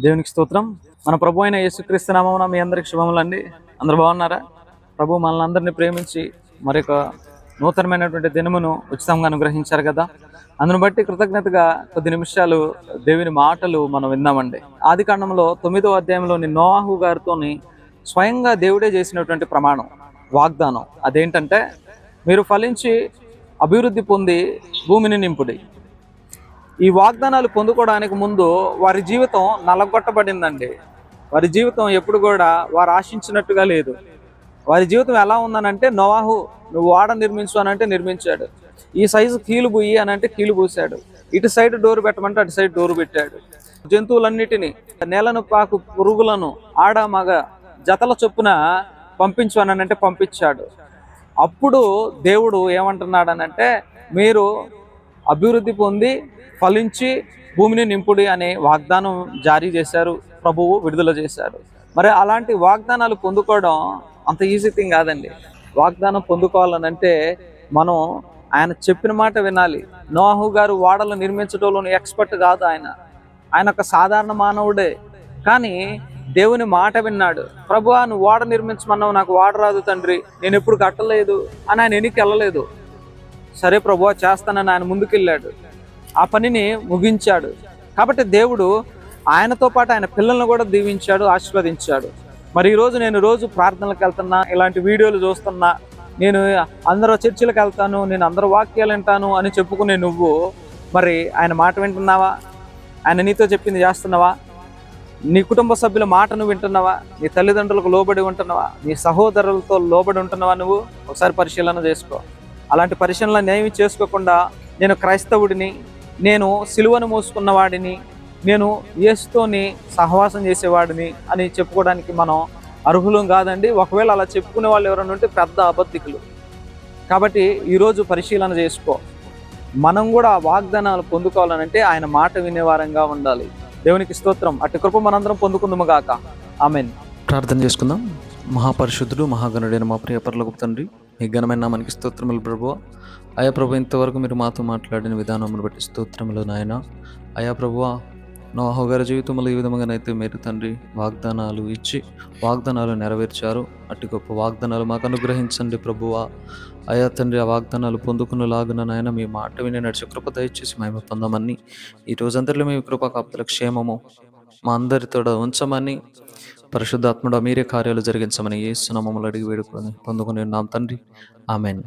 దేవునికి స్తోత్రం. మన ప్రభు అయిన యేసుక్రీస్తు నామమున మీ అందరికి శుభములండి. అందరూ బాగున్నారా? ప్రభు మనల్ని అందరినీ ప్రేమించి మరొక నూతనమైనటువంటి దినమును ఉచితంగా అనుగ్రహించారు కదా. అందును బట్టి కృతజ్ఞతగా కొద్ది నిమిషాలు దేవుని మాటలు మనం విందామండి. ఆదికాండంలో 9వ అధ్యాయంలోని నోవాహు గారితోని స్వయంగా దేవుడే చేసినటువంటి ప్రమాణం, వాగ్దానం అదేంటంటే, మీరు ఫలించి అభివృద్ధి పొంది భూమిని నింపుడి. ఈ వాగ్దానాలు పొందుకోవడానికి ముందు వారి జీవితం నలగొట్టబడిందండి. వారి జీవితం ఎప్పుడు కూడా వారు ఆశించినట్టుగా లేదు. వారి జీవితం ఎలా ఉందనంటే, నోవాహు నువ్వు ఓడ నిర్మించు అనంటే నిర్మించాడు, ఈ సైజు కీలు బుయ్యి అనంటే కీలు పూసాడు, ఇటు సైడ్ డోరు పెట్టమంటే అటు సైడ్ డోరు పెట్టాడు. జంతువులన్నిటినీ, నేలను పాకు పురుగులను ఆడ మగ జతల చొప్పున పంపించు అనంటే పంపించాడు. అప్పుడు దేవుడు ఏమంటున్నాడనంటే, మీరు అభివృద్ధి పొంది ఫలించి భూమిని నింపుడి అనే వాగ్దానం జారీ చేశారు, ప్రభువు విడుదల చేశారు. మరి అలాంటి వాగ్దానాలు పొందుకోవడం అంత ఈజీ థింగ్ కాదండి. వాగ్దానం పొందుకోవాలనంటే మనం ఆయన చెప్పిన మాట వినాలి. నోవాహు గారు ఓడలు నిర్మించడంలోని ఎక్స్పర్ట్ కాదు. ఆయన ఒక సాధారణ మానవుడే, కానీ దేవుని మాట విన్నాడు. ప్రభువా, నువ్వు ఓడ నిర్మించమన్నావు, నాకు ఓడ రాదు తండ్రి, నేను ఎప్పుడు కట్టలేదు అని ఆయన వెనక్కి వెళ్ళలేదు. సరే ప్రభువా చేస్తానని ఆయన ముందుకెళ్ళాడు, ఆ పనిని ముగించాడు. కాబట్టి దేవుడు ఆయనతో పాటు ఆయన పిల్లలను కూడా దీవించాడు, ఆశీర్వదించాడు. మరి ఈరోజు నేను రోజు ప్రార్థనలకు వెళ్తున్నా, ఇలాంటి వీడియోలు చూస్తున్నా, నేను అందరూ చర్చిలకు వెళ్తాను, నేను అందరూ వాక్యాలు వింటాను అని చెప్పుకునే నువ్వు మరి ఆయన మాట వింటున్నావా? ఆయన నీతో చెప్పింది చేస్తున్నావా? నీ కుటుంబ సభ్యుల మాటను వింటున్నావా? నీ తల్లిదండ్రులకు లోబడి ఉంటున్నావా? నీ సహోదరులతో లోబడి ఉంటున్నావా? నువ్వు ఒకసారి పరిశీలన చేసుకో. అలాంటి పరిశీలన ఏమీ చేసుకోకుండా నేను క్రైస్తవుడిని, నేను సిలువను మోసుకున్నవాడిని, నేను యేసుతోని సహవాసం చేసేవాడిని అని చెప్పుకోవడానికి మనం అర్హులం కాదండి. ఒకవేళ అలా చెప్పుకునే వాళ్ళు ఎవరైనా ఉంటే పెద్ద అబద్ధికులు. కాబట్టి ఈరోజు పరిశీలన చేసుకో. మనం కూడా వాగ్దానాలు పొందుకోవాలనంటే ఆయన మాట వినేవారంగా ఉండాలి. దేవునికి స్తోత్రం. అట్టి కృప మనందరం పొందుకుందాము గాక. ఆమేన్. ప్రార్థన చేసుకుందాం. మహాపరిశుద్ధుడు మహాగణుడైన మా ప్రియ పరలోకపు తండ్రి, మీ ఘనమైన నామానికి స్తోత్రములు ప్రభువా. అయా ప్రభు, ఇంతవరకు మీరు మాతో మాట్లాడిన విధానమును బట్టి స్తోత్రములు నాయన. అయా ప్రభువా, నోవాహు గారి జీవితంలో ఈ విధముగానైతే మీరు తండ్రి వాగ్దానాలు ఇచ్చి వాగ్దానాలు నెరవేర్చారు. అట్టి గొప్ప వాగ్దానాలు మాకు అనుగ్రహించండి ప్రభువా. అయా తండ్రి, ఆ వాగ్దానాలు పొందుకునేలాగున నాయన మీ మాట విని నడిచే కృప దయచేసి మేము పొందమని, ఈ రోజంతట్లో మీ కృప కాపుదల క్షేమము మా అందరితో ఉంచమని, పరిశుద్ధాత్ముడు మీరే కార్యాలు జరిగించమని యేసు నామములో అడిగి వేడుకొని పొందుకుని ఉన్నాం తండ్రి. ఆమెన్.